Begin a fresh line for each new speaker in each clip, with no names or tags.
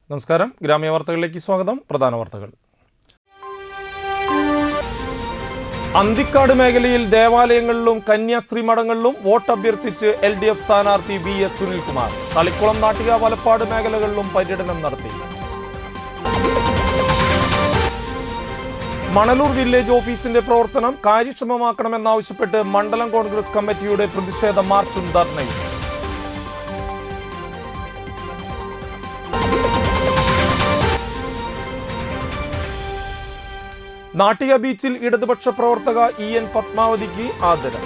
നമസ്കാരം. ഗ്രാമീയ വാർത്തകളിലേക്ക് സ്വാഗതം. പ്രധാന വാർത്തകൾ. അന്തിക്കാട് മേഖലയിൽ ദേവാലയങ്ങളിലും കന്യാസ്ത്രീ മഠങ്ങളിലും വോട്ട് അഭ്യർത്ഥിച്ച് LDF സ്ഥാനാർത്ഥി VS സുനിൽകുമാർ. തളിക്കുളം, നാട്ടിക, വലപ്പാട് മേഖലകളിലും പര്യടനം നടത്തി. മണലൂർ വില്ലേജ് ഓഫീസിന്റെ പ്രവർത്തനം കാര്യക്ഷമമാക്കണമെന്നാവശ്യപ്പെട്ട് മണ്ഡലം കോൺഗ്രസ് കമ്മിറ്റിയുടെ പ്രതിഷേധ മാർച്ചും ധർണയും. നാട്ടിക ബീച്ചിൽ ഇടതുപക്ഷ പ്രവർത്തക EN പത്മാവതിക്ക് ആദരം.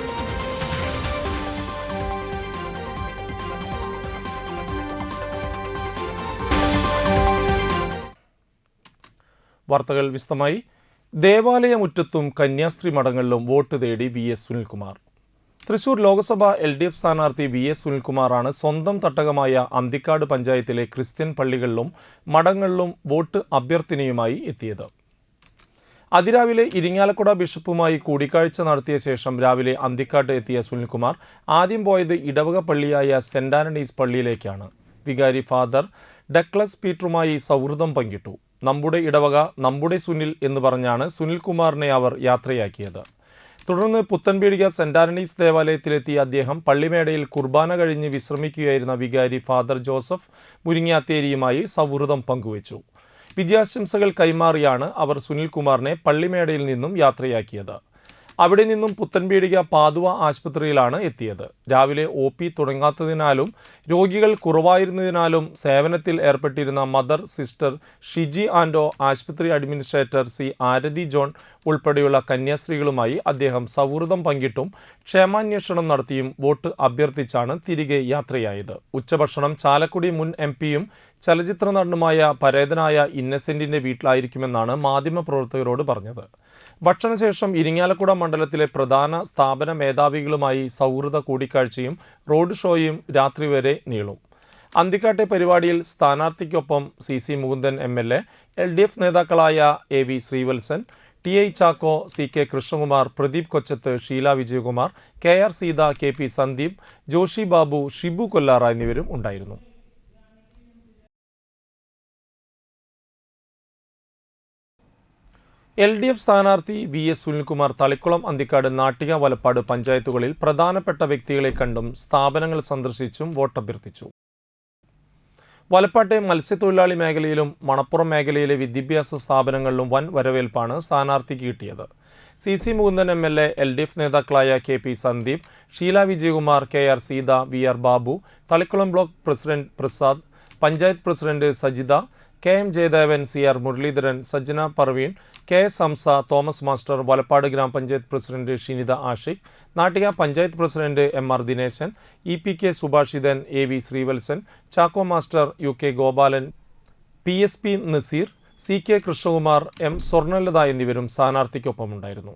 വാർത്തകൾ വിശദമായി. ദേവാലയമുറ്റത്തും കന്യാസ്ത്രീ മഠങ്ങളിലും വോട്ട് തേടി VS സുനിൽകുമാർ. തൃശൂർ ലോക്സഭ LDF സ്ഥാനാർത്ഥി VS സുനിൽകുമാറാണ് സ്വന്തം തട്ടകമായ അന്തിക്കാട് പഞ്ചായത്തിലെ ക്രിസ്ത്യൻ പള്ളികളിലും മഠങ്ങളിലും വോട്ട് അഭ്യർത്ഥനയുമായി എത്തിയത്. അതിരാവിലെ ഇരിങ്ങാലക്കുട ബിഷപ്പുമായി കൂടിക്കാഴ്ച നടത്തിയ ശേഷം രാവിലെ അന്തിക്കാട്ട് എത്തിയ സുനിൽകുമാർ ആദ്യം പോയത് ഇടവക പള്ളിയായ സെന്റ് ആന്റണീസ് പള്ളിയിലേക്കാണ്. വികാരി ഫാദർ ഡക്ലസ് പീറ്ററുമായി സൗഹൃദം പങ്കിട്ടു. നമ്മുടെ ഇടവക, നമ്മുടെ സുനിൽ എന്ന് പറഞ്ഞാണ് സുനിൽകുമാറിനെ അവർ യാത്രയാക്കിയത്. തുടർന്ന് പുത്തൻപീടിക സെന്റ് ആന്റണീസ് ദേവാലയത്തിലെത്തിയ അദ്ദേഹം പള്ളിമേടയിൽ കുർബാന കഴിഞ്ഞ് വിശ്രമിക്കുകയായിരുന്ന വികാരി ഫാദർ ജോസഫ് മുരിങ്ങാത്തേരിയുമായി സൗഹൃദം പങ്കുവച്ചു. വിജയാശംസകൾ കൈമാറിയാണ് അവർ സുനിൽകുമാറിനെ പള്ളിമേടയിൽ നിന്നും യാത്രയാക്കിയത്. അവിടെ നിന്നും പുത്തൻപീടിക പാതുവ ആശുപത്രിയിലാണ് എത്തിയത്. രാവിലെ OP തുടങ്ങാത്തതിനാലും രോഗികൾ കുറവായിരുന്നതിനാലും സേവനത്തിൽ ഏർപ്പെട്ടിരുന്ന മദർ സിസ്റ്റർ ഷിജി ആൻഡോ, ആശുപത്രി അഡ്മിനിസ്ട്രേറ്റർ C ആരതി ജോൺ ഉൾപ്പെടെയുള്ള കന്യാസ്ത്രീകളുമായി അദ്ദേഹം സൗഹൃദം പങ്കിട്ടും ക്ഷേമാന്വേഷണം നടത്തിയും വോട്ട് അഭ്യർത്ഥിച്ചാണ് തിരികെ യാത്രയായത്. ഉച്ചഭക്ഷണം ചാലക്കുടി മുൻ MP-യും ചലച്ചിത്ര നടനുമായ പരേതനായ ഇന്നസെന്റിന്റെ വീട്ടിലായിരിക്കുമെന്നാണ് മാധ്യമപ്രവർത്തകരോട് പറഞ്ഞത്. ഭക്ഷണശേഷം ഇരിങ്ങാലക്കുട മണ്ഡലത്തിലെ പ്രധാന സ്ഥാപന മേധാവികളുമായി സൗഹൃദ കൂടിക്കാഴ്ചയും റോഡ് ഷോയും രാത്രി വരെ നീളും. അന്തിക്കാട്ടെ പരിപാടിയിൽ സ്ഥാനാർത്ഥിക്കൊപ്പം CC മുകുന്ദൻ MLA, LDF നേതാക്കളായ AV Sreevalsan, TI Chacko, CK Krishnakumar, Pradeep Kochath, Sheela Vijayakumar, KR Sita, KP Sandeep, Joshi Babu, Shibu Kollara എന്നിവരും ഉണ്ടായിരുന്നു. LDF സ്ഥാനാർത്ഥി VS സുനിൽകുമാർ തളിക്കുളം, അന്തിക്കാട്, നാട്ടിക, വലപ്പാട് പഞ്ചായത്തുകളിൽ പ്രധാനപ്പെട്ട വ്യക്തികളെ കണ്ടും സ്ഥാപനങ്ങൾ സന്ദർശിച്ചും വോട്ടഭ്യർത്ഥിച്ചു. വലപ്പാട്ടെ മത്സ്യത്തൊഴിലാളി മേഖലയിലും മണപ്പുറം മേഖലയിലെ വിദ്യാഭ്യാസ സ്ഥാപനങ്ങളിലും വൻ വരവേൽപ്പാണ് സ്ഥാനാർത്ഥിക്ക് കിട്ടിയത്. CC മുകുന്ദൻ MLA, LDF നേതാക്കളായ KP Sandeep, Sheela Vijayakumar, KR Seetha, VR Babu, Thalikulam block president Prasad, panchayat president Sajitha, KM Jayadevan, CR Muraleedharan, Sajjana Parveen, KS Hamsa, Thomas master, Valappad grama panchayat president Shinitha Ashiq, Nattika panchayat president MR Dineshan, EPK Subhashithan, AV Sreevalsan, Chacko master, UK Gopalan, PSP Nazeer, CK Krishnakumar, M Swarnalatha എന്നിവരും സ്ഥാനാർത്ഥിക്കൊപ്പമുണ്ടായിരുന്നു.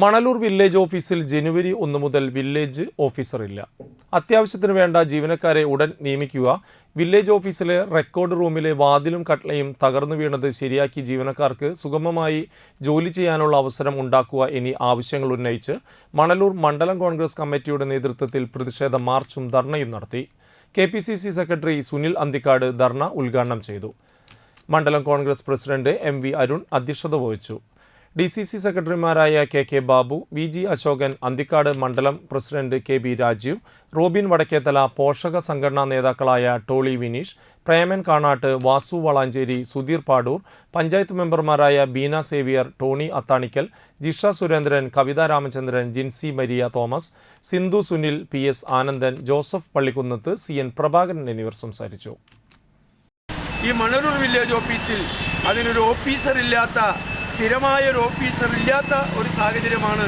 മണലൂർ വില്ലേജ് ഓഫീസിൽ ജനുവരി 1 മുതൽ വില്ലേജ് ഓഫീസർ ഇല്ല. അത്യാവശ്യത്തിന് വേണ്ട ജീവനക്കാരെ ഉടൻ നിയമിക്കുക. വില്ലേജ് ഓഫീസിലെ റെക്കോർഡ് റൂമിലെ വാതിലും കട്ട്ലയും തകർന്നു വീണത് ശരിയാക്കി ജീവനക്കാർക്ക് സുഗമമായി ജോലി ചെയ്യാനുള്ള അവസരം ഉണ്ടാക്കുക എന്നീ ആവശ്യങ്ങൾ ഉന്നയിച്ച് മണലൂർ മണ്ഡലം കോൺഗ്രസ് കമ്മിറ്റിയുടെ നേതൃത്വത്തിൽ പ്രതിഷേധ മാർച്ചും ധർണയും നടത്തി. KPCC സെക്രട്ടറി സുനിൽ അന്തിക്കാട് ധർണ ഉദ്ഘാടനം ചെയ്തു. മണ്ഡലം കോൺഗ്രസ് പ്രസിഡന്റ് MV അരുൺ അധ്യക്ഷത വഹിച്ചു. DCC സെക്രട്ടറിമാരായ KK ബാബു, VG അശോകൻ, അന്തിക്കാട് മണ്ഡലം president KB Rajeev, Robin Vadakkethala, പോഷക സംഘടനാ നേതാക്കളായ ടോളി വിനീഷ്, പ്രേമൻ കാണാട്ട്, വാസു വളാഞ്ചേരി, സുധീർ പാടൂർ, പഞ്ചായത്ത് മെമ്പർമാരായ ബീന സേവിയർ, ടോണി അത്താണിക്കൽ, ജിഷ സുരേന്ദ്രൻ, കവിത രാമചന്ദ്രൻ, ജിൻസി മരിയ തോമസ്, സിന്ധു സുനിൽ, PS ആനന്ദൻ, ജോസഫ് പള്ളിക്കുന്നത്ത്, CN പ്രഭാകരൻ എന്നിവർ സംസാരിച്ചു.
ഈ മണലൂർ വില്ലേജ് ഓഫീസിൽ അതിനൊരു സ്ഥിരമായൊരു ഓഫീസർ ഇല്ലാത്ത ഒരു സാഹചര്യമാണ്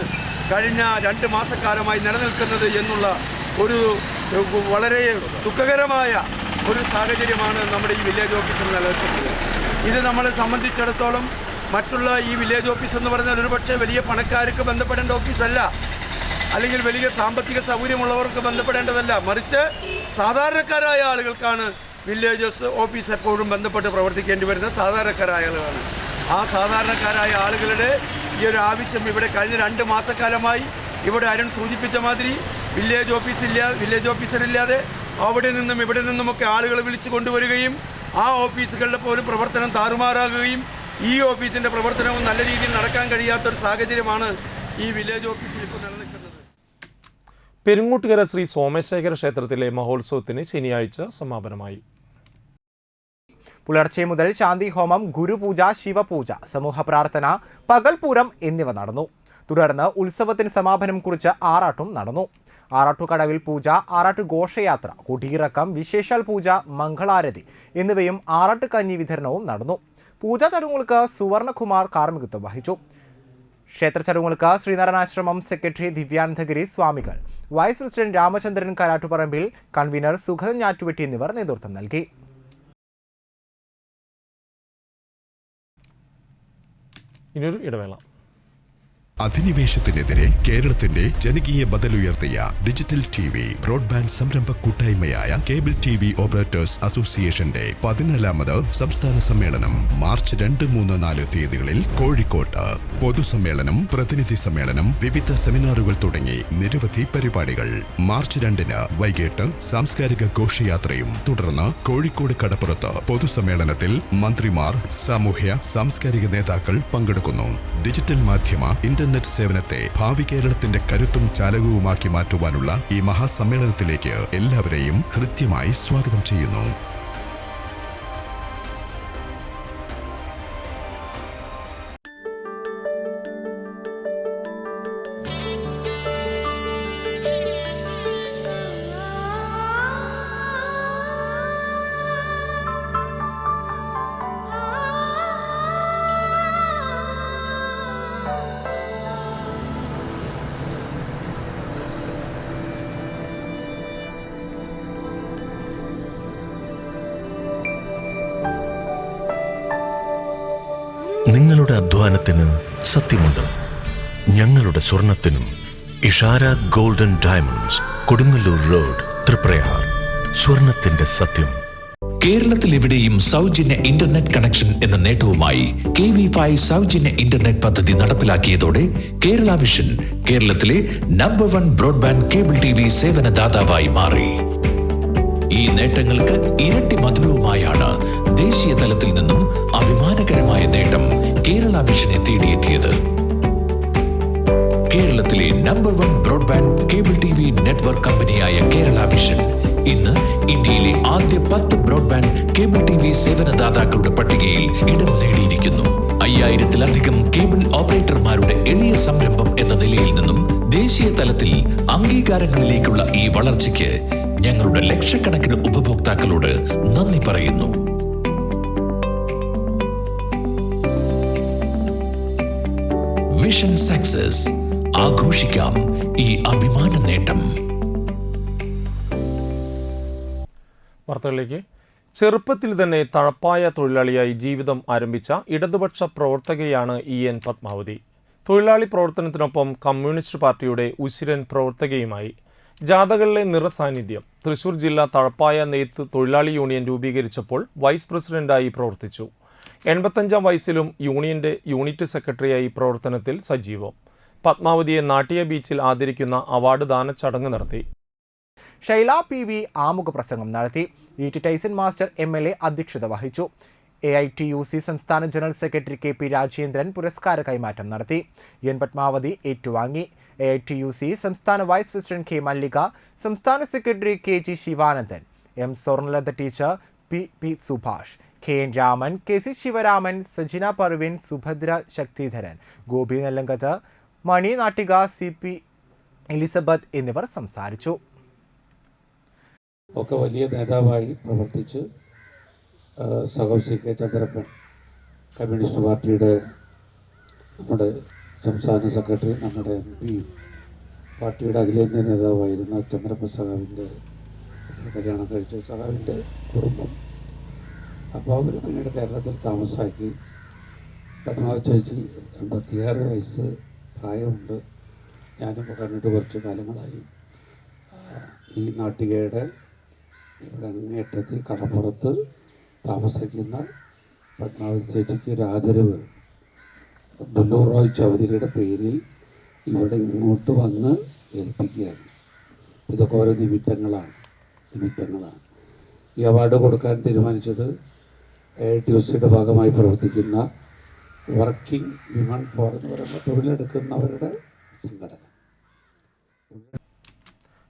കഴിഞ്ഞ 2 മാസക്കാലമായി നിലനിൽക്കുന്നത് എന്നുള്ള ഒരു വളരെ ദുഃഖകരമായ ഒരു സാഹചര്യമാണ് നമ്മുടെ ഈ വില്ലേജ് ഓഫീസിൽ നിലനിൽക്കുന്നത്. ഇത് നമ്മളെ സംബന്ധിച്ചിടത്തോളം മറ്റുള്ള ഈ വില്ലേജ് ഓഫീസ് എന്ന് പറഞ്ഞാൽ ഒരുപക്ഷെ വലിയ പണക്കാർക്ക് ബന്ധപ്പെടേണ്ട ഓഫീസല്ല, അല്ലെങ്കിൽ വലിയ സാമ്പത്തിക സൗകര്യമുള്ളവർക്ക് ബന്ധപ്പെടേണ്ടതല്ല, മറിച്ച് സാധാരണക്കാരായ ആളുകൾക്കാണ് വില്ലേജസ് ഓഫീസ് എപ്പോഴും ബന്ധപ്പെട്ട് പ്രവർത്തിക്കേണ്ടി വരുന്ന സാധാരണക്കാരായ ആളുകളാണ്. ആ സാധാരണക്കാരായ ആളുകളുടെ ഈ ഒരു ആവശ്യം ഇവിടെ കഴിഞ്ഞ 2 മാസക്കാലമായി ഇവിടെ അരുൺ സൂചിപ്പിച്ച മാതിരി വില്ലേജ് ഓഫീസറില്ലാതെ അവിടെ നിന്നും ഇവിടെ നിന്നുമൊക്കെ ആളുകളെ വിളിച്ചു കൊണ്ടുവരികയും ആ ഓഫീസുകളുടെ പോലും പ്രവർത്തനം താറുമാറാകുകയും ഈ ഓഫീസിൻ്റെ പ്രവർത്തനവും നല്ല രീതിയിൽ നടക്കാൻ കഴിയാത്തൊരു സാഹചര്യമാണ് ഈ വില്ലേജ് ഓഫീസിൽ ഇപ്പോൾ നിലനിൽക്കുന്നത്.
പെരുങ്ങോട്ടുകര ശ്രീ സോമശേഖര ക്ഷേത്രത്തിലെ മഹോത്സവത്തിന് ശനിയാഴ്ച സമാപനമായി.
പുലർച്ചെ മുതൽ ശാന്തി ഹോമം, ഗുരുപൂജ, ശിവപൂജ, സമൂഹ പ്രാർത്ഥന, പകൽപൂരം എന്നിവ നടന്നു. തുടർന്ന് ഉത്സവത്തിന് സമാപനം കുറിച്ച് ആറാട്ടും നടന്നു. ആറാട്ടുകടവിൽ പൂജ, ആറാട്ടു ഘോഷയാത്ര, കുടിയിറക്കം, വിശേഷാൽ പൂജ, മംഗളാരതി എന്നിവയും ആറാട്ട് കഞ്ഞി വിതരണവും നടന്നു. പൂജാ ചടങ്ങുകൾക്ക് സുവർണകുമാർ കാർമ്മികത്വം വഹിച്ചു. ക്ഷേത്ര ചടങ്ങുകൾക്ക് ശ്രീനാരായണാശ്രമം സെക്രട്ടറി ദിവ്യാനന്ദഗിരി സ്വാമികൾ, vice president Ramachandran Karattuparambil, convener Sugathan Njattuvetti എന്നിവർ നേതൃത്വം നൽകി.
ഇനിയൊരു ഇടവേള.
അധിനിവേശത്തിനെതിരെ കേരളത്തിന്റെ ജനകീയ ബദലുയർത്തിയ ഡിജിറ്റൽ TV ബ്രോഡ്ബാൻഡ് സംരംഭ കൂട്ടായ്മയായ കേബിൾ TV ഓപ്പറേറ്റേഴ്സ് അസോസിയേഷന്റെ 14ാമത് സംസ്ഥാന സമ്മേളനം മാർച്ച് 2, 3, 4 തീയതികളിൽ കോഴിക്കോട്ട്. പൊതുസമ്മേളനം, പ്രതിനിധി സമ്മേളനം, വിവിധ സെമിനാറുകൾ തുടങ്ങി നിരവധി പരിപാടികൾ. മാർച്ച് 2-ന് വൈകിട്ട് സാംസ്കാരിക ഘോഷയാത്രയും. തുടർന്ന് കോഴിക്കോട് കടപ്പുറത്ത് പൊതുസമ്മേളനത്തിൽ മന്ത്രിമാർ, സാമൂഹ്യ സാംസ്കാരിക നേതാക്കൾ പങ്കെടുക്കുന്നു. ഡിജിറ്റൽ മാധ്യമ ഇന്റർനെറ്റ് സേവനത്തെ ഭാവി കേരളത്തിന്റെ കരുത്തും ചാലകവുമാക്കി മാറ്റുവാനുള്ള ഈ മഹാസമ്മേളനത്തിലേക്ക് എല്ലാവരെയും ഹൃദ്യമായി സ്വാഗതം ചെയ്യുന്നു.
നിങ്ങളുടെ അധ്വാനത്തിന് സത്യമുണ്ട്. ഞങ്ങളുടെ സ്വർണത്തിനും. Ishara golden diamonds, Kodungallur road, Thriprayar. സ്വർണത്തിന്റെ സത്യം.
കേരളത്തിൽ എവിടെയും സൗജന്യ ഇന്റർനെറ്റ് കണക്ഷൻ എന്ന നേട്ടവുമായി KV5 സൗജന്യ ഇന്റർനെറ്റ് പദ്ധതി നടപ്പിലാക്കിയതോടെ കേരള വിഷൻ കേരളത്തിലെ നമ്പർ 1 ബ്രോഡ്ബാൻഡ് കേബിൾ TV സേവനദാതാവായി മാറി. ഈ നേട്ടങ്ങൾക്ക് ഇരട്ടി മധുരവുമായാണ് ദേശീയ തലത്തിൽ നിന്നും അഭിമാനകരമായ നേട്ടം കേരള വിഷനെ തേടിയെത്തിയത്. കേരളത്തിലെ number 1 broadband cable TV network കമ്പനിയായ കേരള വിഷൻ ഇന്ന് ഇന്ത്യയിലെ ആദ്യ 10 ബ്രോഡ്ബാൻഡ് കേബിൾ TV സേവനദാതാക്കളുടെ പട്ടികയിൽ ഇടം നേടിയിരിക്കുന്നു. 5000-ലധികം കേബിൾ ഓപ്പറേറ്റർമാരുടെ എളിയ സംരംഭം എന്ന നിലയിൽ നിന്നും ദേശീയ തലത്തിൽ അംഗീകാരങ്ങളിലേക്കുള്ള ഈ വളർച്ചയ്ക്ക് ഞങ്ങളുടെ ലക്ഷക്കണക്കിന് ഉപഭോക്താക്കളോട് നന്ദി പറയുന്നു. Vision success. ആഘോഷിക്കാം ഈ അഭിമാന നേട്ടം.
വാർത്തകളിലേക്ക്. ചെറുപ്പത്തിൽ തന്നെ തഴപ്പായ തൊഴിലാളിയായി ജീവിതം ആരംഭിച്ച ഇടതുപക്ഷ പ്രവർത്തകയാണ് EN പത്മാവതി. തൊഴിലാളി പ്രവർത്തനത്തിനൊപ്പം കമ്മ്യൂണിസ്റ്റ് പാർട്ടിയുടെ ഉശിരൻ പ്രവർത്തകയുമായി. ജാഥകളിലെ നിറസാന്നിധ്യം. തൃശൂർ ജില്ലാ തഴപ്പായ നെയ്ത്ത് തൊഴിലാളി യൂണിയൻ രൂപീകരിച്ചപ്പോൾ വൈസ് പ്രസിഡന്റായി പ്രവർത്തിച്ചു. 85-ാം വയസ്സിലും യൂണിയന്റെ യൂണിറ്റ് സെക്രട്ടറിയായി പ്രവർത്തനത്തിൽ സജീവം. പത്മാവതിയെ നാട്ടിയ ബീച്ചിൽ ആദരിക്കുന്ന അവാർഡ് ദാന ചടങ്ങ് നടത്തി.
ഷൈല PV ആമുഖ പ്രസംഗം നടത്തി. E.T. ടൈസൺ മാസ്റ്റർ MLA അധ്യക്ഷത വഹിച്ചു. AITUC സംസ്ഥാന ജനറൽ സെക്രട്ടറി KP രാജേന്ദ്രൻ പുരസ്കാര കൈമാറ്റം നടത്തി. EN പത്മാവതി ഏറ്റുവാങ്ങി. AITUC സംസ്ഥാന വൈസ് പ്രസിഡന്റ് K. മല്ലിക, സംസ്ഥാന secretary KG Sivanandan, M. Swarnalatha teacher, P. Subhash, KN Raman, KC Sivaraman, Sajina Parvin, Subhadra Sakthidharan, Gopi Nellankath, Mani Nattika, CP Elizabeth എന്നിവർ സംസാരിച്ചു.
ഒക്കെ വലിയ നേതാവായി പ്രവർത്തിച്ച് സഹോദരി കെ ചന്ദ്രപ്പൻ, കമ്മ്യൂണിസ്റ്റ് പാർട്ടിയുടെ നമ്മുടെ സംസ്ഥാന സെക്രട്ടറി, നമ്മുടെ MP, പാർട്ടിയുടെ അഖിലേന്ത്യാ നേതാവായിരുന്ന ചന്ദ്രപ്പൻ സഖാവിൻ്റെ കല്യാണം കഴിച്ച സഖാവിൻ്റെ കുടുംബം. അപ്പോൾ അവർ പിന്നീട് കേരളത്തിൽ താമസാക്കി. പരമാവധി ചേച്ചി 86 വയസ്സ് പ്രായമുണ്ട്. ഞാനിപ്പോൾ കണ്ടിട്ട് കുറച്ച് കാലങ്ങളായി. ഈ നാട്ടികയുടെ ഇവിടെ അങ്ങേറ്റത്തിൽ കടപ്പുറത്ത് താമസിക്കുന്ന പത്മാവതി ചേച്ചിക്ക് ഒരു ആദരവ് ദുല്ലൂർ റോയ് ചൗധരിയുടെ പേരിൽ ഇവിടെ ഇങ്ങോട്ട് വന്ന് ഏൽപ്പിക്കുകയാണ്. ഇതൊക്കെ ഓരോ നിമിത്തങ്ങളാണ്. ഈ അവാർഡ് കൊടുക്കാൻ തീരുമാനിച്ചത് AITUCയുടെ ഭാഗമായി പ്രവർത്തിക്കുന്ന വർക്കിംഗ് വിമൺ ഫോർ എന്ന് പറയുമ്പോൾ തൊഴിലെടുക്കുന്നവരുടെ സംഘടന.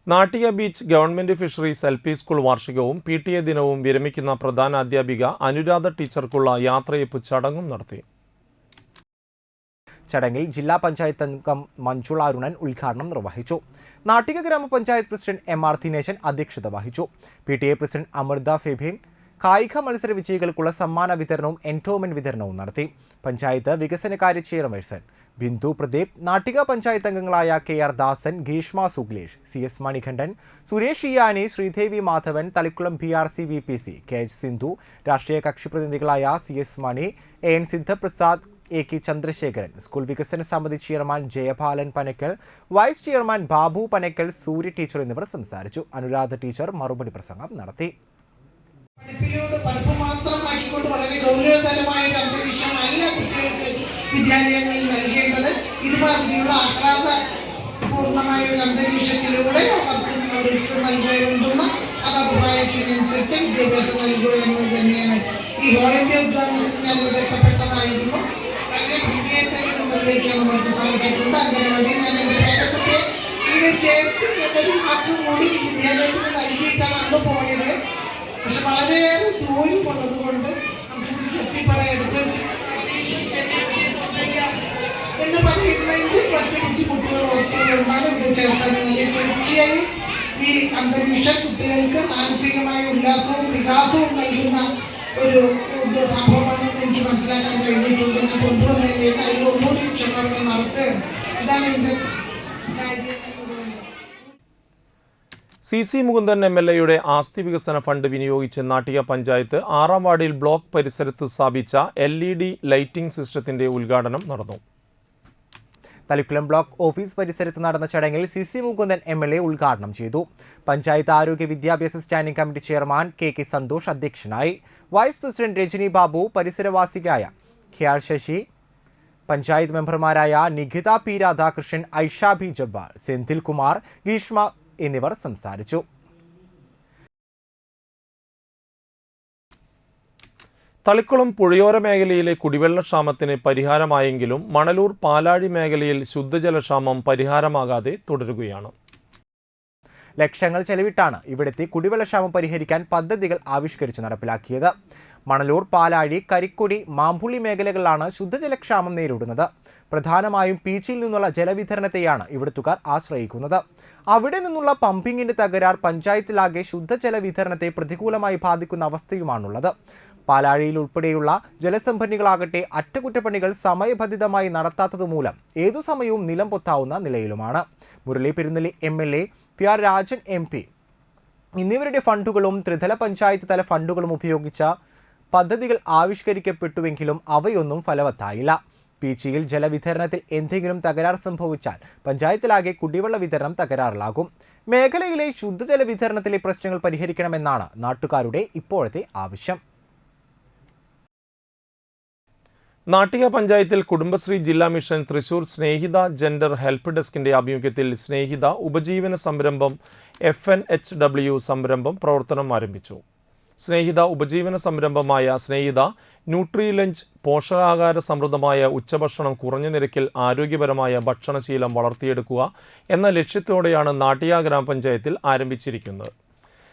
Nattika beach government fisheries LP school വാർഷികവും PTA ദിനവും വിരമിക്കുന്ന പ്രധാന അധ്യാപിക അനുരാധ ടീച്ചർക്കുള്ള യാത്രയയപ്പ് ചടങ്ങും നടത്തി.
ചടങ്ങിൽ ജില്ലാ പഞ്ചായത്ത് അംഗം മഞ്ജുള അരുണൻ ഉദ്ഘാടനം നിർവഹിച്ചു. നാട്ടിക ഗ്രാമപഞ്ചായത്ത് പ്രസിഡന്റ് MR ദിനേശൻ അധ്യക്ഷത വഹിച്ചു. PTA പ്രസിഡന്റ് അമൃത ഫെബിൻ കായിക മത്സര വിജയികൾക്കുള്ള സമ്മാന വിതരണവും എൻഡോമെന്റ് വിതരണവും നടത്തി. പഞ്ചായത്ത് വികസനകാര്യ ചെയർപേഴ്സൺ ബിന്ദു പ്രദീപ്, നാട്ടിക പഞ്ചായത്ത് അംഗങ്ങളായ KR ദാസൻ, Greeshma സുഗ്ലേഷ്, CS Manikandan, Suresh ഇയാനി, Sridevi Madhavan, Thalikkulam BRC VPC, KH Sindhu, രാഷ്ട്രീയ കക്ഷി പ്രതിനിധികളായ CS Mani, AN Sidhaprasad, AK Chandrasekharan, school വികസന സമിതി chairman Jayapalan Panakkal, vice chairman Babu Panakkal, Surya teacher എന്നിവർ സംസാരിച്ചു. അനുരാധ ടീച്ചർ മറുപടി പ്രസംഗം നടത്തി.
പഠിപ്പ് മാത്രമാക്കിക്കൊണ്ട് വളരെ ഗൗരവതരമായ ഒരു അന്തരീക്ഷമല്ല കുട്ടികൾക്ക് വിദ്യാലയങ്ങളിൽ നൽകേണ്ടത്. ഇതുമാതിരിയുള്ള ആഹ്ലാദപൂർണമായ ഒരു അന്തരീക്ഷത്തിലൂടെ അവർക്ക് നൽകേണ്ടുന്ന അത് അഭിപ്രായത്തിനനുസരിച്ച് വിദ്യാഭ്യാസം നൽകുക എന്നത് തന്നെയാണ്. ഈ ഹോൾ ഇന്ത്യ ഉദ്ഘാടനത്തിൽ ഞാൻ ഇവിടെ എത്തപ്പെട്ടതായിരുന്നു. വളരെ ഭംഗിയായി തന്നെ നിർവഹിക്കാൻ നമുക്ക് സാധിച്ചിട്ടുണ്ട്. അംഗനവാടി ഞാൻ എൻ്റെ പേരക്കുട്ടിയെ ഇവിടെ ചേർത്ത് എന്നൊരു വാക്കും കൂടി വിദ്യാലയത്തിന് നൽകിയിട്ടാണ് അന്ന് പോയത്. പക്ഷെ വളരെയേറെ ദൂരമുള്ളത് കൊണ്ട് നമുക്ക് എത്തിപ്പടയെടുത്ത് എന്ന് പറയുന്നെങ്കിൽ പ്രത്യേകിച്ച് കുട്ടികൾ ഓർത്തുകൊണ്ടാണ് ഇവിടെ ചേർക്കുന്നത്. തീർച്ചയായും ഈ അന്തരീക്ഷം കുട്ടികൾക്ക് മാനസികമായ ഉല്ലാസവും വികാസവും നൽകുന്ന ഒരു സംഭവമാണെന്ന് എനിക്ക് മനസ്സിലാക്കാൻ കഴിഞ്ഞിട്ടുണ്ട്. ഞാൻ കൊണ്ടുവന്നതിൻ്റെ അതിൽ ഒന്നുകൂടി ക്ഷമ നടത്തുകയാണ്. ഇതാണ് എൻ്റെ കാര്യം.
CC മുകുന്ദൻ MLAയുടെ ആസ്തി വികസന ഫണ്ട് വിനിയോഗിച്ച് നാട്ടിക പഞ്ചായത്ത് 6ാം വാർഡിൽ ബ്ലോക്ക് പരിസരത്ത് സ്ഥാപിച്ച LED ലൈറ്റിംഗ് സിസ്റ്റത്തിന്റെ ഉദ്ഘാടനം നടന്നു.
തളിക്കുളം ബ്ലോക്ക് ഓഫീസ് പരിസരത്ത് നടന്ന ചടങ്ങിൽ CC മുകുന്ദൻ MLA ഉദ്ഘാടനം ചെയ്തു. പഞ്ചായത്ത് ആരോഗ്യ വിദ്യാഭ്യാസ standing committee chairman KK Santhosh അധ്യക്ഷനായി. വൈസ് പ്രസിഡന്റ് രജനി ബാബു, പരിസരവാസിയായ KR ശശി, പഞ്ചായത്ത് മെമ്പർമാരായ നിഖിത P രാധാകൃഷ്ണൻ, ഐഷ B ജബ്ബാർ, സെന്തിൽ കുമാർ, ഗ്രീഷ്മ എന്നിവർ സംസാരിച്ചു.
തളിക്കുളം പുഴയോര മേഖലയിലെ കുടിവെള്ളക്ഷാമത്തിന് പരിഹാരമായെങ്കിലും മണലൂർ പാലാഴി മേഖലയിൽ ശുദ്ധജലക്ഷാമം പരിഹാരമാകാതെ തുടരുകയാണ്.
ലക്ഷങ്ങൾ ചെലവിട്ടാണ് ഇവിടുത്തെ കുടിവെള്ളക്ഷാമം പരിഹരിക്കാൻ പദ്ധതികൾ ആവിഷ്കരിച്ച് നടപ്പിലാക്കിയത്. മണലൂർ, പാലാഴി, കരിക്കൊടി, മാമ്പുള്ളി മേഖലകളിലാണ് ശുദ്ധജലക്ഷാമം നേരിടുന്നത്. പ്രധാനമായും പീച്ചിൽ നിന്നുള്ള ജലവിതരണത്തെയാണ് ഇവിടുത്തുകാർ ആശ്രയിക്കുന്നത്. അവിടെ നിന്നുള്ള പമ്പിങ്ങിന്റെ തകരാർ പഞ്ചായത്തിലാകെ ശുദ്ധജല വിതരണത്തെ പ്രതികൂലമായി ബാധിക്കുന്ന അവസ്ഥയുമാണുള്ളത്. പാലാഴിയിൽ ഉൾപ്പെടെയുള്ള ജലസംഭരണികളാകട്ടെ അറ്റകുറ്റപ്പണികൾ സമയബന്ധിതമായി നടത്താത്തതുമൂലം ഏതു സമയവും നിലം പൊത്താവുന്ന നിലയിലുമാണ്. Murali Perunnali MLA, PR Rajan MP എന്നിവരുടെ ഫണ്ടുകളും ത്രിതല പഞ്ചായത്ത് തല ഫണ്ടുകളും ഉപയോഗിച്ച പദ്ധതികൾ ആവിഷ്കരിക്കപ്പെട്ടുവെങ്കിലും അവയൊന്നും ഫലവത്തായില്ല. പീച്ചിയിൽ ജലവിതരണത്തിൽ എന്തെങ്കിലും തകരാർ സംഭവിച്ചാൽ പഞ്ചായത്തിലാകെ കുടിവെള്ള വിതരണം തകരാറിലാകും. മേഖലയിലെ ശുദ്ധജല വിതരണത്തിലെ പ്രശ്നങ്ങൾ പരിഹരിക്കണമെന്നാണ് നാട്ടുകാരുടെ ഇപ്പോഴത്തെ ആവശ്യം.
നാട്ടിക പഞ്ചായത്തിൽ കുടുംബശ്രീ ജില്ലാ മിഷൻ തൃശൂർ സ്നേഹിത ജെൻഡർ ഹെൽപ്പ് ഡെസ്കിന്റെ ആഭിമുഖ്യത്തിൽ സ്നേഹിത ഉപജീവന സംരംഭം FNHW സംരംഭം പ്രവർത്തനം ആരംഭിച്ചു. സ്നേഹിത ഉപജീവന സംരംഭമായ സ്നേഹിത ന്യൂട്രി ലഞ്ച് പോഷകാഹാര സമൃദ്ധമായ ഉച്ചഭക്ഷണം കുറഞ്ഞ നിരക്കിൽ ആരോഗ്യപരമായ ഭക്ഷണശീലം വളർത്തിയെടുക്കുക എന്ന ലക്ഷ്യത്തോടെയാണ് നാട്ടിക ഗ്രാമപഞ്ചായത്തിൽ ആരംഭിച്ചിരിക്കുന്നത്.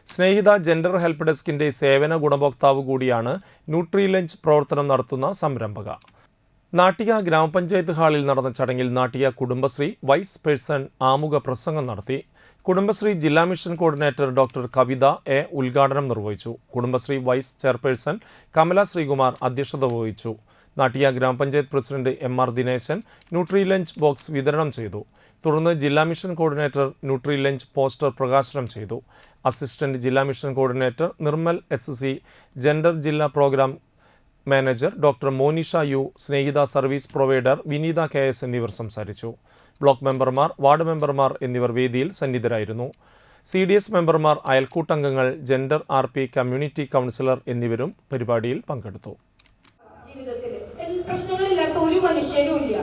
സ്നേഹിത ജെൻഡർ ഹെൽപ്പ് ഡെസ്കിന്റെ സേവന ഗുണഭോക്താവ് കൂടിയാണ് ന്യൂട്രി ലഞ്ച് പ്രവർത്തനം നടത്തുന്ന സംരംഭക. നാട്ടിക ഗ്രാമപഞ്ചായത്ത് ഹാളിൽ നടന്ന ചടങ്ങിൽ നാട്ടിക കുടുംബശ്രീ വൈസ് പേഴ്സൺ ആമുഖ പ്രസംഗം നടത്തി. കുടുംബശ്രീ ജില്ലാ mission coordinator doctor Kavitha A ഉദ്ഘാടനം നിർവഹിച്ചു. കുടുംബശ്രീ വൈസ് ചെയർപേഴ്സൺ കമല ശ്രീകുമാർ അധ്യക്ഷത വഹിച്ചു. Nattika grama panchayat president MR Dineshan nutri lunch box വിതരണം ചെയ്തു. തുടർന്ന് ജില്ലാ mission coordinator nutri lunch poster പ്രകാശനം ചെയ്തു. അസിസ്റ്റന്റ് ജില്ലാ mission coordinator Nirmal SC, gender ജില്ലാ programme manager doctor Monisha U, Snehitha service provider Vineetha KS എന്നിവർ സംസാരിച്ചു. ബ്ലോക്ക് മെമ്പർമാർ, വാർഡ് മെമ്പർമാർ എന്നിവർ വേദിയിൽ സന്നിധരായിരുന്നു. CDS മെമ്പർമാർ, അയൽക്കൂട്ടംഗങ്ങൾ, ജെൻഡർ RP, കമ്മ്യൂണിറ്റി കൗൺസിലർ എന്നിവരും പരിപാടിയിൽ പങ്കെടുത്തു.
ജീവിതത്തിൽ പ്രശ്നങ്ങളില്ലാത്ത ഒരു മനുഷ്യരുമില്ല.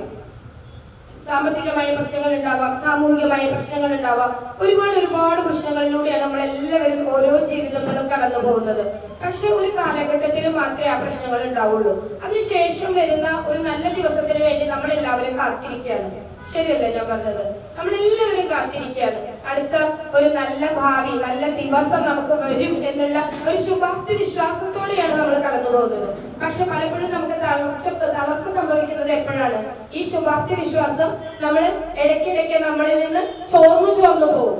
സാമ്പത്തികമായ പ്രശ്നങ്ങൾ ഉണ്ടാവാം, സാമൂഹികമായ പ്രശ്നങ്ങൾ ഉണ്ടാവാം, ഒരുപാട് പ്രശ്നങ്ങളിലൂടെയാണ് നമ്മളെല്ലാവരും ഓരോ ജീവിതങ്ങളും കടന്നു പോകുന്നത്. പക്ഷെ ഒരു കാലഘട്ടത്തിൽ മാത്രമേ ആ പ്രശ്നങ്ങൾ ഉണ്ടാവുള്ളൂ. അതിനുശേഷം വരുന്ന ഒരു നല്ല ദിവസത്തിന് വേണ്ടി നമ്മളെല്ലാവരും കാത്തിരിക്കുകയാണ്. ശരിയല്ലേ ഞാൻ പറഞ്ഞത്? നമ്മളെല്ലാവരും കാത്തിരിക്കുകയാണ്. അടുത്ത ഒരു നല്ല ഭാവി, നല്ല ദിവസം നമുക്ക് വരും എന്നുള്ള ഒരു ശുഭാപ്തി വിശ്വാസത്തോടെയാണ് നമ്മൾ കടന്നു പോകുന്നത്. പക്ഷെ പലപ്പോഴും നമുക്ക് തളർച്ച സംഭവിക്കുന്നത് എപ്പോഴാണ്? ഈ ശുഭാപ്തി വിശ്വാസം നമ്മൾ ഇടയ്ക്കിടയ്ക്ക് നമ്മളിൽ നിന്ന് ചോർന്നു പോകും.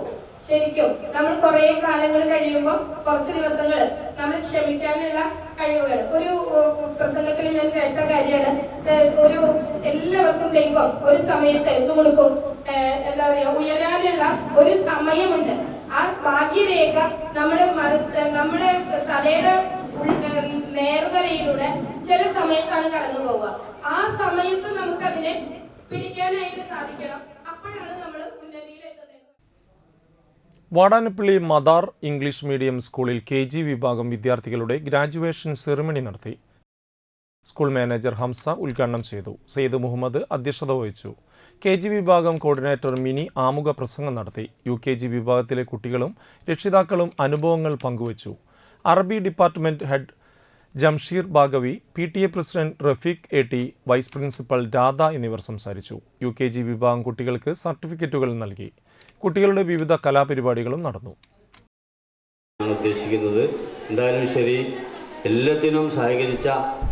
ശരിക്കും നമ്മൾ കുറെ കാലങ്ങൾ കഴിയുമ്പോൾ, കുറച്ച് ദിവസങ്ങൾ നമ്മൾ ക്ഷമിക്കാനുള്ള കഴിവുകൾ. ഒരു പ്രസംഗത്തിൽ ഞാൻ കേട്ട കാര്യമാണ്, എല്ലാവർക്കും ദൈവം ഒരു സമയത്ത് എന്ത് കൊടുക്കും? എന്താ പറയുക, ഉയരാനുള്ള ഒരു സമയമുണ്ട്. ആ ഭാഗ്യരേഖ നമ്മുടെ തലയുടെ നേർവരയിലൂടെ ചില സമയത്താണ് കടന്നു പോവുക. ആ സമയത്ത് നമുക്കതിനെ പിടിക്കാനായിട്ട് സാധിക്കണം. അപ്പോഴാണ് നമ്മൾ ഉന്നതിയിലെത്തുന്നത്.
വാടാനപ്പള്ളി മദാർ ഇംഗ്ലീഷ് മീഡിയം സ്കൂളിൽ KG വിഭാഗം വിദ്യാർത്ഥികളുടെ ഗ്രാജുവേഷൻ സെറിമണി നടത്തി. സ്കൂൾ മാനേജർ ഹംസ ഉദ്ഘാടനം ചെയ്തു. സെയ്ദ് മുഹമ്മദ് അധ്യക്ഷത വഹിച്ചു. KG വിഭാഗം കോർഡിനേറ്റർ മിനി ആമുഖ പ്രസംഗം നടത്തി. UKG വിഭാഗത്തിലെ കുട്ടികളും രക്ഷിതാക്കളും അനുഭവങ്ങൾ പങ്കുവച്ചു. Arabi department head Jamsheer Bagavi, PTA president Rafeeq AT, vice principal Radha എന്നിവർ സംസാരിച്ചു. UKG വിഭാഗം കുട്ടികൾക്ക് സർട്ടിഫിക്കറ്റുകൾ നൽകി. കുട്ടികളുടെ വിവിധ കലാപരിപാടികളും നടന്നു.
ഉദ്ദേശിക്കുന്നത് എന്തായാലും ശരി, എല്ലാത്തിനും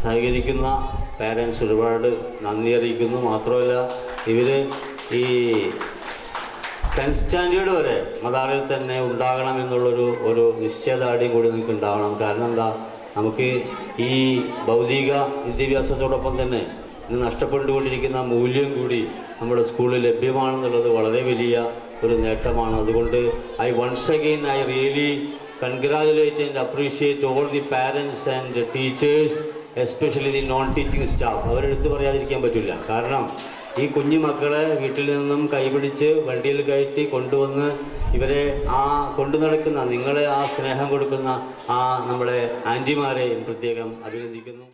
സഹകരിക്കുന്ന പാരൻസ് ഒരുപാട് നന്ദി അറിയിക്കുന്നു. മാത്രമല്ല, ഇവർ ഈ 10th സ്റ്റാൻഡേർഡ് വരെ മദാറിൽ തന്നെ ഉണ്ടാകണം എന്നുള്ളൊരു നിശ്ചയദാർഢ്യം കൂടി നിങ്ങൾക്ക് ഉണ്ടാവണം. കാരണം എന്താ, നമുക്ക് ഈ ഭൗതിക വിദ്യാഭ്യാസത്തോടൊപ്പം തന്നെ ഇന്ന് നഷ്ടപ്പെട്ടുകൊണ്ടിരിക്കുന്ന മൂല്യം കൂടി നമ്മുടെ സ്കൂളിൽ ലഭ്യമാണെന്നുള്ളത് വളരെ വലിയ ഒരു നേട്ടമാണ്. അതുകൊണ്ട് once again I really congratulate and appreciate all the parents and teachers, especially the non-teaching staff. അവരെടുത്ത് പറയാതിരിക്കാൻ പറ്റില്ല. കാരണം ഈ കുഞ്ഞു മക്കളെ വീട്ടിൽ നിന്നും കൈപിടിച്ച് വണ്ടിയിൽ കയറ്റി കൊണ്ടുവന്ന് ഇവരെ കൊണ്ടു നടക്കുന്ന, നിങ്ങളെ സ്നേഹം കൊടുക്കുന്ന നമ്മുടെ ആൻറ്റിമാരെ പ്രത്യേകം അഭിനന്ദിക്കുന്നു.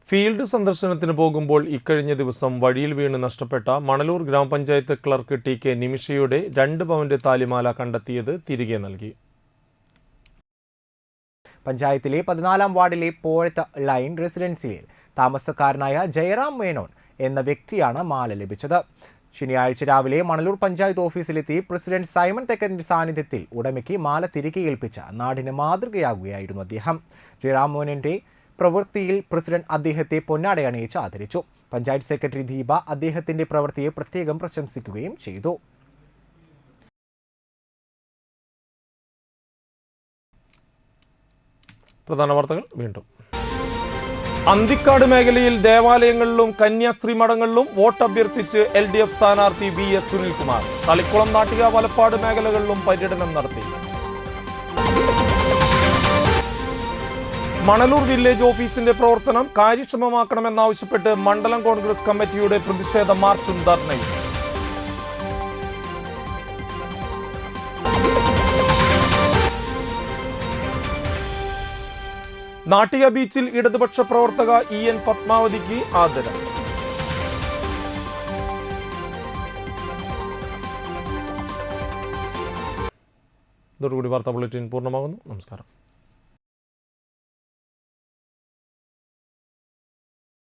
ഫീൽഡ് സന്ദർശനത്തിന് പോകുമ്പോൾ ഇക്കഴിഞ്ഞ ദിവസം വഴിയിൽ വീണ് നഷ്ടപ്പെട്ട മണലൂർ ഗ്രാമപഞ്ചായത്ത് ക്ലർക്ക് TK നിമിഷയുടെ 2 പവന്റെ താലിമാല കണ്ടെത്തിയത് തിരികെ നൽകി.
പഞ്ചായത്തിലെ 14-ാം വാർഡിലെ പോഴത്ത് ലൈൻ റെസിഡൻസിയിൽ താമസക്കാരനായ ജയറാം മേനോൻ എന്ന വ്യക്തിയാണ് മാല ലഭിച്ചത്. ശനിയാഴ്ച രാവിലെ മണലൂർ പഞ്ചായത്ത് ഓഫീസിലെത്തി പ്രസിഡന്റ് സൈമൺ തെക്കന്റെ സാന്നിധ്യത്തിൽ ഉടമയ്ക്ക് മാല തിരികെ ഏൽപ്പിച്ച നാടിന് മാതൃകയാകുകയായിരുന്നു അദ്ദേഹം. ജയറാം മേനോന്റെ പ്രവൃത്തിയിൽ പ്രസിഡന്റ് അദ്ദേഹത്തെ പൊന്നാടയണിയിച്ച് ആദരിച്ചു. പഞ്ചായത്ത് സെക്രട്ടറി ദീപ അദ്ദേഹത്തിന്റെ പ്രവൃത്തിയെ പ്രത്യേകം പ്രശംസിക്കുകയും ചെയ്തു.
പ്രധാന വാർത്തകൾ വീണ്ടും. അന്തിക്കാട് മേഖലയിൽ ദേവാലയങ്ങളിലും കന്യാസ്ത്രീ മഠങ്ങളിലും വോട്ടഭ്യർത്ഥിച്ച് LDF സ്ഥാനാർത്ഥി VS സുനിൽകുമാർ. തളിക്കുളം, നാട്ടിക, വലപ്പാട് മേഖലകളിലും പര്യടനം നടത്തി. മണലൂർ വില്ലേജ് ഓഫീസിന്റെ പ്രവർത്തനം കാര്യക്ഷമമാക്കണമെന്നാവശ്യപ്പെട്ട് മണ്ഡലം കോൺഗ്രസ് കമ്മിറ്റിയുടെ പ്രതിഷേധ മാർച്ചും ധർണയും. നാട്ടിക ബീച്ചിൽ ഇടതുപക്ഷ പ്രവർത്തക EN പത്മാവതിക്ക് ആദരം. ഇതോടുകൂടി വാർത്താ ബുള്ളറ്റിൻ പൂർണ്ണമാകുന്നു. നമസ്കാരം.